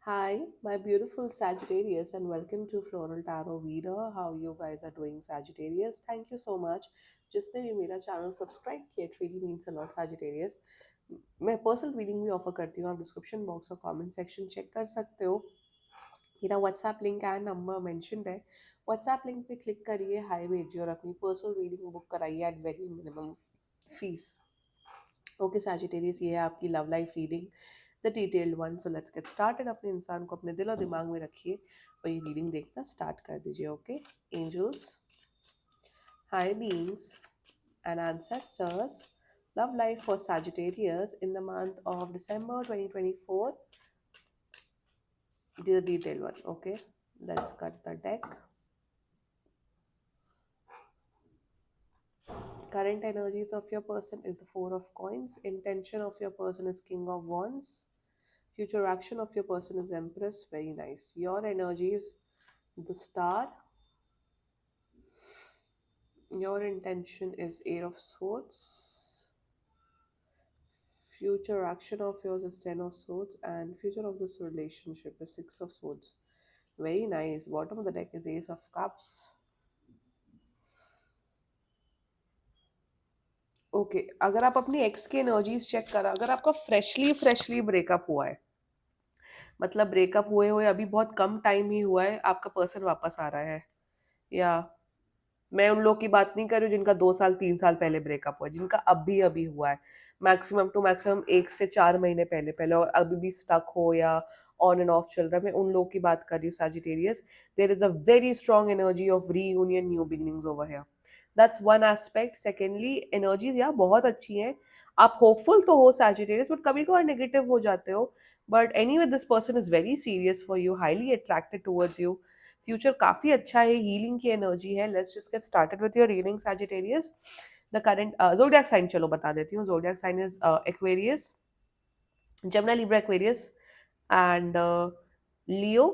Hi, my beautiful Sagittarius, and welcome to Floral Tarot Reader. How you guys are doing, Sagittarius? Thank you so much. जिसने भी मेरा channel subscribe किया, it really means a lot, Sagittarius. मैं personal reading भी offer करती हूँ, आप description box और कमेंट सेक्शन चेक कर सकते हो. मेरा WhatsApp link and number mentioned है. व्हाट्सएप लिंक पे क्लिक करिए, हाई भेजिए और अपनी पर्सनल रीडिंग बुक कराइए at very minimum fees. Okay Sagittarius, ये है आपकी love life reading, the detailed one. So let's get started. अपने इंसान को अपने दिल और दिमाग में रखिए और ये रीडिंग देखना स्टार्ट कर दीजिए. Okay angels, high beings and ancestors, love life for Sagittarius in the month of December 2024. The detailed one. Okay, let's cut the deck. Current energies of your person is the Four of Coins. Intention of your person is King of Wands. Future action of your person is Empress. Very nice. Your energies, the Star. Your intention is Eight of Swords. Future action of yours is Ten of Swords. And future of this relationship is Six of Swords. Very nice. Bottom of the deck is Ace of Cups. Okay अगर आप अपनी x की energies check करा, अगर आपका freshly breakup हुआ है, मतलब ब्रेकअप हुए हुए अभी बहुत कम टाइम ही हुआ है, आपका पर्सन वापस आ रहा है. या मैं उन लोगों की बात नहीं कर रही हूँ जिनका 2 साल 3 साल पहले ब्रेकअप हुआ है, जिनका अभी अभी हुआ है. मैक्सिमम टू मैक्सिमम 1 से 4 महीने पहले पहले और अभी भी स्टक हो या ऑन एंड ऑफ चल रहा है, मैं उन लोगों की बात कर रही हूँ. Sagittarius, there is a very strong energy of reunion, new beginnings over here. That's one aspect. Secondly, energies यहाँ बहुत अच्छी हैं. आप होपफुल तो हो सैजिटेरियस, बट कभी कभार नेगेटिव हो जाते हो. But any way, this person is very serious for you, highly attracted towards you. Future काफी अच्छा है, हीलिंग की एनर्जी है. Let's just get started with your reading Sagittarius. The current zodiac sign चलो बता देती हूँ. Zodiac sign is Aquarius, Gemini, Libra, Aquarius and Leo,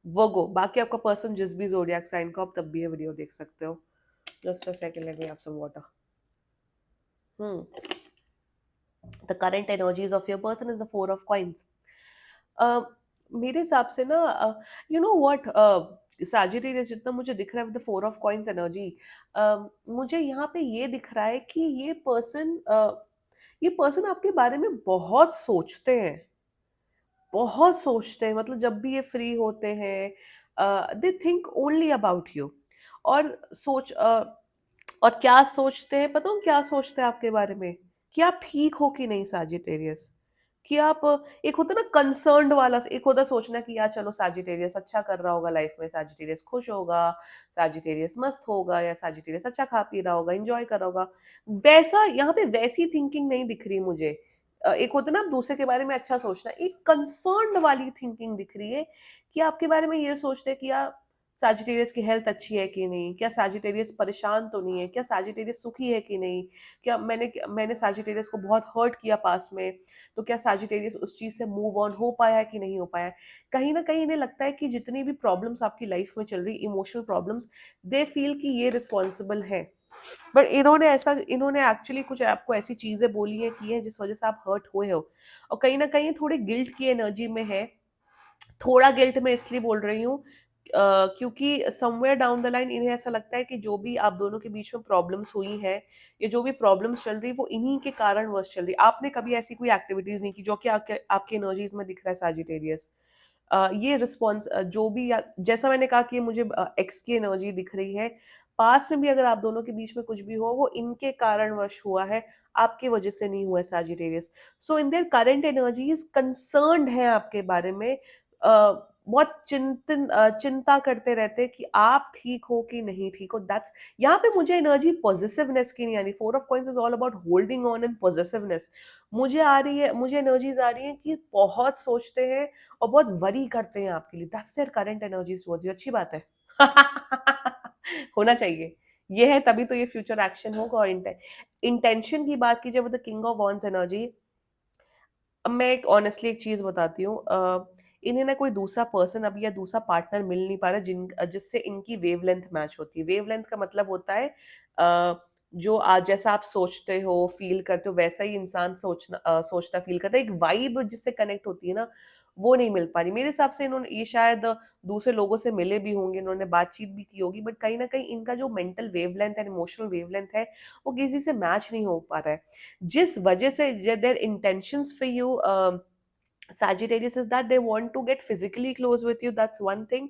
Virgo. बाकी आपका पर्सन जिस भी जोडियाक साइन को, आप तब भी ये वीडियो देख सकते हो. Just a second, let me have some water. The current energies of your person is the four of coins. मेरे हिसाब से ना, यू नो व्हाट, सैजिटेरियस जितना मुझे दिख रहा है with the four of coins energy, मुझे यहाँ पे ये दिख रहा है कि ये पर्सन आपके बारे में बहुत सोचते हैं, बहुत सोचते हैं. मतलब जब भी ये फ्री होते हैं, they think only about you. और और क्या सोचते हैं, पता हूँ क्या सोचते हैं आपके बारे में? कि आप ठीक हो कि नहीं, सैजिटेरियस. कि आप, एक होता है ना कंसर्न्ड वाला, एक होता है सोचना कि यार चलो सैजिटेरियस अच्छा कर रहा होगा लाइफ में, सैजिटेरियस खुश होगा, सैजिटेरियस मस्त होगा, या सैजिटेरियस अच्छा खा पी रहा होगा, एंजॉय कर रहा होगा. वैसा यहाँ पे वैसी थिंकिंग नहीं दिख रही मुझे. एक होता है ना आप दूसरे के बारे में अच्छा सोचना, एक कंसर्न्ड वाली थिंकिंग दिख रही है. कि आपके बारे में ये सोचते हैं कि यार सैजिटेरियस की हेल्थ अच्छी है कि नहीं, क्या सैजिटेरियस परेशान तो नहीं है, क्या सैजिटेरियस सुखी है कि नहीं, क्या मैंने सैजिटेरियस को बहुत हर्ट किया पास्ट में, तो क्या सैजिटेरियस उस चीज़ से मूव ऑन हो पाया है कि नहीं हो पाया है. कहीं ना कहीं इन्हें लगता है कि जितनी भी प्रॉब्लम्स आपकी लाइफ में चल रही, इमोशनल प्रॉब्लम्स, दे फील कि ये रिस्पॉन्सिबल है. बट इन्होंने एक्चुअली कुछ आपको ऐसी चीजें बोली है, की है, जिस वजह से आप हर्ट हुए हो. और कहीं ना कहीं थोड़ी गिल्ट की एनर्जी में है. थोड़ा गिल्ट में इसलिए बोल रही हूँ, क्योंकि समवेयर डाउन द लाइन इन्हें ऐसा लगता है कि जो भी आप दोनों के बीच में प्रॉब्लम्स हुई है, या जो भी प्रॉब्लम्स चल रही, वो इन्हीं के कारणवश चल रही. आपने कभी ऐसी कोई एक्टिविटीज नहीं की जो कि आपके आपकी एनर्जीज में दिख रहा है सैजिटेरियस. ये रिस्पॉन्स, जो भी जैसा मैंने कहा कि मुझे एक्स की एनर्जी दिख रही है. पास्ट में भी अगर आप दोनों के बीच में कुछ भी हो, वो इनके कारणवश हुआ है, आपकी वजह से नहीं हुआ है Sagittarius. So in their current energies concerned है आपके बारे में. बहुत चिंता करते रहते हैं कि आप ठीक हो कि नहीं ठीक हो. दैट्स, यहाँ पे मुझे एनर्जी पॉजिटिवनेस की नहीं आ रही. Four of coins is all about holding on and positiveness. मुझे एनर्जीज आ रही है कि बहुत सोचते हैं और बहुत वरी करते हैं आपके लिए. That's their current energies towards you. अच्छी बात है. होना चाहिए. ये है तभी तो ये फ्यूचर एक्शन होगा. और इंटेंशन की बात कीजिए with the king of wands energy. अब मैं एक ऑनेस्टली एक चीज बताती हूँ. इन्हें ना कोई दूसरा पर्सन अभी या दूसरा पार्टनर मिल नहीं पा रहा जिससे इनकी वेवलेंथ मैच होती है. वेवलेंथ का मतलब होता है, जो आज जैसा आप सोचते हो, फील करते हो, वैसा ही इंसान सोचता फील करता है. एक वाइब जिससे कनेक्ट होती है ना, वो नहीं मिल पा रही। मेरे हिसाब से इन्होंने ये शायद दूसरे लोगों से मिले भी होंगे, इन्होंने बातचीत भी की होगी, बट कहीं न कहीं इनका जो mental wavelength and emotional wavelength है, वो किसी से मैच नहीं हो पा रहा है। जिस वजह से their intentions for you Sagittarius is that they want to get physically close with you, that's one thing.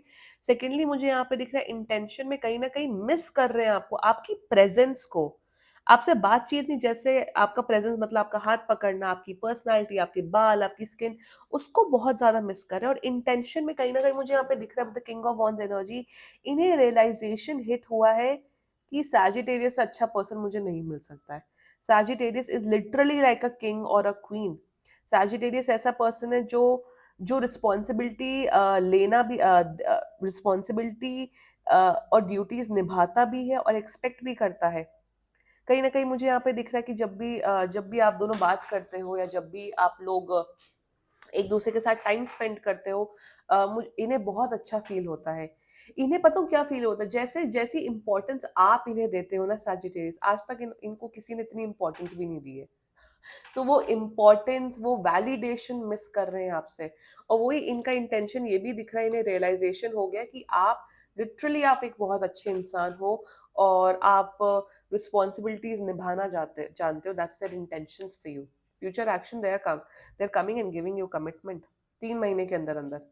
Secondly, मुझे यहाँ पे दिख रहा है इंटेंशन में कहीं ना कहीं मिस कर रहे हैं आपको, आपकी प्रेजेंस को। आपसे बातचीत नहीं, जैसे आपका प्रेजेंस मतलब आपका हाथ पकड़ना, आपकी पर्सनालिटी, आपके बाल, आपकी स्किन, उसको बहुत ज्यादा मिस कर रहे हैं। और इंटेंशन में कहीं ना कहीं मुझे यहाँ पे दिख रहा है the king of wands energy, इन्हें रियलाइजेशन हिट हुआ है कि सैजिटेरियस से अच्छा पर्सन मुझे नहीं मिल सकता है। Sagittarius is literally like a king और अ क्वीन। सैजिटेरियस ऐसा पर्सन है जो जो रिस्पॉन्सिबिलिटी लेना भी, रिस्पॉन्सिबिलिटी और ड्यूटीज निभाता भी है और एक्सपेक्ट भी करता है। कहीं ना कहीं मुझे यहाँ पे दिख रहा है कि जब भी आप दोनों बात करते हो, या जब भी आप लोग एक दूसरे के साथ टाइम स्पेंड करते हो, इन्हें बहुत अच्छा फील होता है। इन्हें पता हो क्या फील होता है, जैसे जैसी इंपॉर्टेंस आप इन्हें देते हो ना सैजिटेरियस, आज तक इनको किसी ने इतनी इंपॉर्टेंस भी नहीं दी है। सो वो इम्पोर्टेंस, वो वैलिडेशन मिस कर रहे हैं आपसे। और वही इनका इंटेंशन ये भी दिख रहा है, इन्हें रियलाइजेशन हो गया कि आप लिटरली आप एक बहुत अच्छे इंसान हो, और आप रिस्पॉन्सिबिलिटीज निभाना जानते हो। That's their intentions for you. Future action, they are coming and giving you commitment 3 महीने के अंदर अंदर।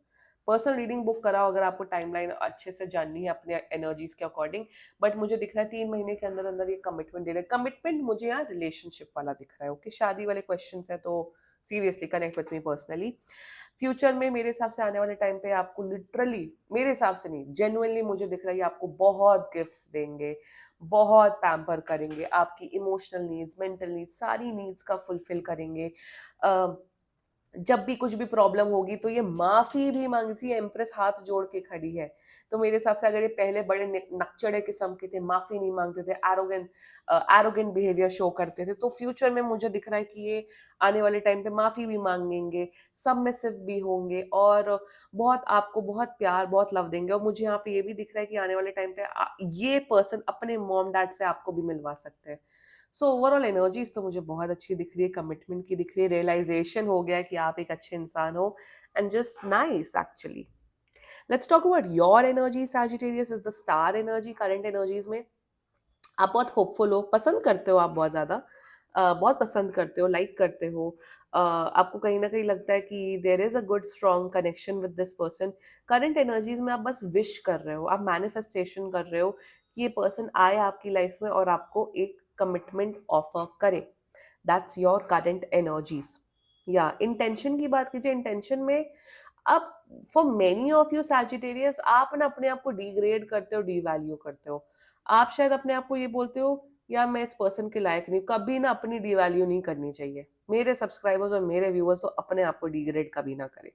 पर्सनल रीडिंग बुक कराओ अगर आपको टाइमलाइन अच्छे से जाननी है अपने एनर्जीज के अकॉर्डिंग। बट मुझे दिख रहा है 3 महीने के अंदर अंदर ये कमिटमेंट दे रहे हैं। कमिटमेंट मुझे यहाँ रिलेशनशिप वाला दिख रहा है। ओके, शादी वाले क्वेश्चन है तो seriously connect with me personally. Future में मेरे हिसाब से आने वाले टाइम पे आपको लिटरली, मेरे हिसाब से नहीं, जेन्युइनली मुझे दिख रहा है आपको बहुत गिफ्ट्स देंगे, बहुत पैम्पर करेंगे, आपकी इमोशनल नीड्स, मेंटल नीड्स, सारी नीड्स का फुलफिल करेंगे। जब भी कुछ भी प्रॉब्लम होगी तो ये माफी भी मांगती है, एम्प्रेस हाथ जोड़ के खड़ी है। तो मेरे हिसाब से अगर ये पहले बड़े नकचड़े किस्म के थे, माफी नहीं मांगते थे, एरोगेंट बिहेवियर शो करते थे, तो फ्यूचर में मुझे दिख रहा है कि ये आने वाले टाइम पे माफी भी मांगेंगे, सबमिसिव भी होंगे, और बहुत आपको बहुत प्यार, बहुत लव देंगे। और मुझे यहाँ पे ये भी दिख रहा है कि आने वाले टाइम पे ये पर्सन अपने मॉम डैड से आपको भी मिलवा सकते हैं। सो ओवरऑल एनर्जीज तो मुझे बहुत अच्छी दिख रही है, कमिटमेंट की दिख रही है, रियलाइजेशन हो गया है कि आप एक अच्छे इंसान हो, and just nice actually. Let's talk about your energy. Sagittarius is the star energy current energies में। आप बहुत होपफुल हो, पसंद करते हो आप बहुत ज्यादा, बहुत पसंद करते हो, लाइक करते हो। आपको कहीं ना कहीं लगता है कि there is a good strong connection with this person. Current energies में आप बस विश कर रहे हो, आप मैनिफेस्टेशन कर रहे हो कि ये पर्सन आए आपकी लाइफ में और आपको एक कमिटमेंट ऑफर करे। That's your current energies. या इंटेंशन की बात कीजिए, इंटेंशन में अब for many of you Sagittarius, आप ना अपने आप को डिग्रेड करते हो, डिवैल्यू करते हो। आप शायद अपने आप को ये बोलते हो, यार मैं इस पर्सन के लायक नहीं। कभी ना अपनी डिवैल्यू नहीं करनी चाहिए। मेरे सब्सक्राइबर्स और मेरे व्यूअर्स तो अपने आप को डिग्रेड कभी ना करें।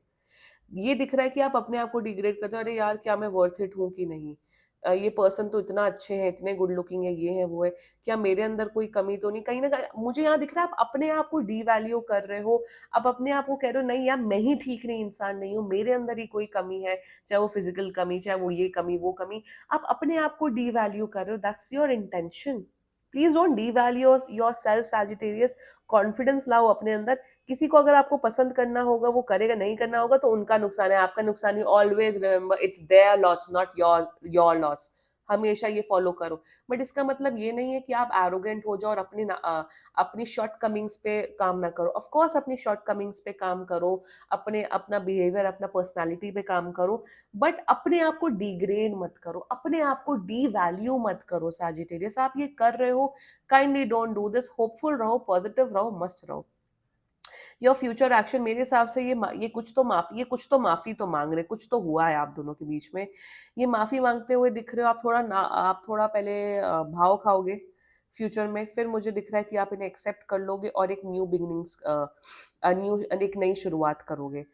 ये दिख रहा है कि आप अपने आप को डिग्रेड करते हो, अरे यार क्या मैं वर्थ इट हूँ कि नहीं, ये पर्सन तो इतना अच्छे हैं, इतने गुड लुकिंग है, ये है वो है, क्या मेरे अंदर कोई कमी तो नहीं। कहीं ना कहीं मुझे यहाँ दिख रहा है आप अपने आप को डीवैल्यू कर रहे हो। आप अपने आप को कह रहे हो नहीं यार, मैं ही ठीक नहीं इंसान नहीं हूँ, मेरे अंदर ही कोई कमी है, चाहे वो फिजिकल कमी, चाहे वो ये कमी वो कमी। आप अपने आप को डीवैल्यू कर रहे हो, that's your intention. Please don't devalue your self Sagittarius. Confidence लाओ अपने अंदर। किसी को अगर आपको पसंद करना होगा वो करेगा, नहीं करना होगा तो उनका नुकसान है, आपका नुकसान नहीं। Always remember it's there loss, not your loss. हमेशा ये फॉलो करो। बट इसका मतलब ये नहीं है कि आप एरोगेंट हो जाओ और अपनी शॉर्ट कमिंग्स पे काम ना करो। ऑफ कोर्स अपनी शॉर्ट कमिंग्स पे काम करो, अपना बिहेवियर, अपना पर्सनालिटी पे काम करो, बट अपने आप को डिग्रेड मत करो, अपने आप को डी वैल्यू मत करो। सैजिटेरियस आप ये कर रहे हो, kindly don't do this. Hopeful रहो, पॉजिटिव रहो, मस्त रहो। योर फ्यूचर एक्शन मेरे हिसाब से ये कुछ तो माफी तो मांग रहे, कुछ तो हुआ है आप दोनों के बीच में। ये माफी मांगते हुए दिख रहे हो। आप थोड़ा पहले भाव खाओगे फ्यूचर में, फिर मुझे दिख रहा है कि आप इन्हें एक्सेप्ट कर लोगे और एक न्यू बिगिनिंग्स, एक नई शुरुआत करोगे।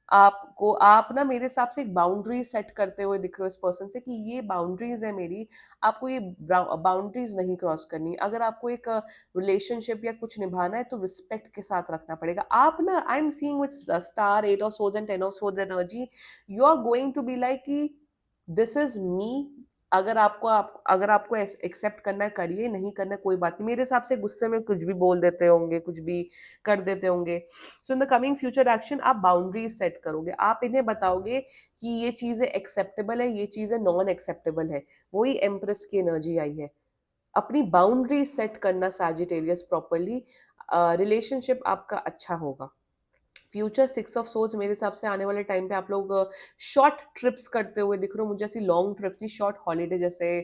आपको आप ना मेरे हिसाब से एक बाउंड्री सेट करते हुए दिख रहे हो इस पर्सन से कि ये बाउंड्रीज है मेरी, आपको ये बाउंड्रीज नहीं क्रॉस करनी। अगर आपको एक रिलेशनशिप या कुछ निभाना है तो रिस्पेक्ट के साथ रखना पड़ेगा। आप ना, I am seeing with star, 8 of swords and 10 of swords energy, you are going to be like कि दिस इज मी, अगर आपको एक्सेप्ट करना है करिए, नहीं करना है कोई बात नहीं। मेरे हिसाब से गुस्से में कुछ भी बोल देते होंगे, कुछ भी कर देते होंगे। So in the coming future action आप बाउंड्रीज सेट करोगे, आप इन्हें बताओगे कि ये चीजें एक्सेप्टेबल है, ये चीजें नॉन एक्सेप्टेबल है। वही एम्प्रेस की एनर्जी आई है, अपनी बाउंड्री सेट करना सैजिटेरियस प्रॉपरली, रिलेशनशिप आपका अच्छा होगा। फ्यूचर सिक्स ऑफ सोर्ड्स मेरे हिसाब से आने वाले टाइम पे आप लोग शॉर्ट ट्रिप्स करते हुए दिख रहे हो मुझे, ऐसी लॉन्ग ट्रिप्स नहीं, शॉर्ट हॉलीडे जैसे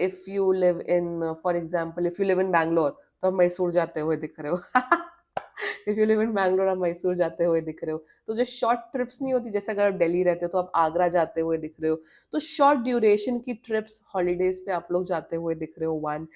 if you live in for example if you live in Bangalore तो आप मैसूर जाते हुए दिख रहे हो। If you live in Bangalore आप मैसूर जाते हुए दिख रहे हो। तो जो शॉर्ट ट्रिप्स नहीं होती, जैसे अगर आप दिल्ली रहते हो तो आप आगरा जाते हुए दिख रहे हो। तो शॉर्ट ड्यूरेशन की ट्रिप्स हॉलीडेज पे आप लोग जाते हुए दिख रहे हो, वन।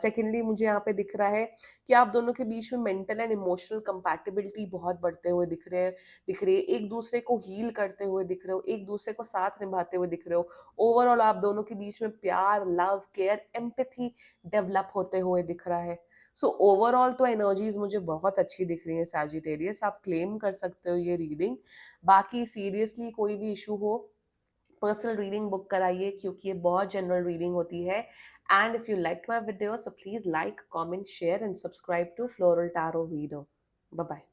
सेकेंडली मुझे यहाँ पे दिख रहा है कि आप दोनों के बीच में मेंटल एंड इमोशनल कंपैटिबिलिटी बहुत बढ़ते हुए दिख रही है, एक दूसरे को हील करते हुए दिख रहे हो, एक दूसरे को साथ निभाते हुए दिख रहे हो। ओवरऑल आप दोनों के बीच में प्यार, लव, केयर, एम्पैथी डेवलप होते हुए दिख रहा है। सो ओवरऑल तो एनर्जीज मुझे बहुत अच्छी दिख रही है सैजिटेरियस, आप क्लेम कर सकते हो ये रीडिंग। बाकी सीरियसली कोई भी इशू हो, पर्सनल रीडिंग बुक कराइए, क्योंकि ये बहुत जनरल रीडिंग होती है। And if you like my video so please like, comment, share and subscribe to floral tarot video. Bye bye.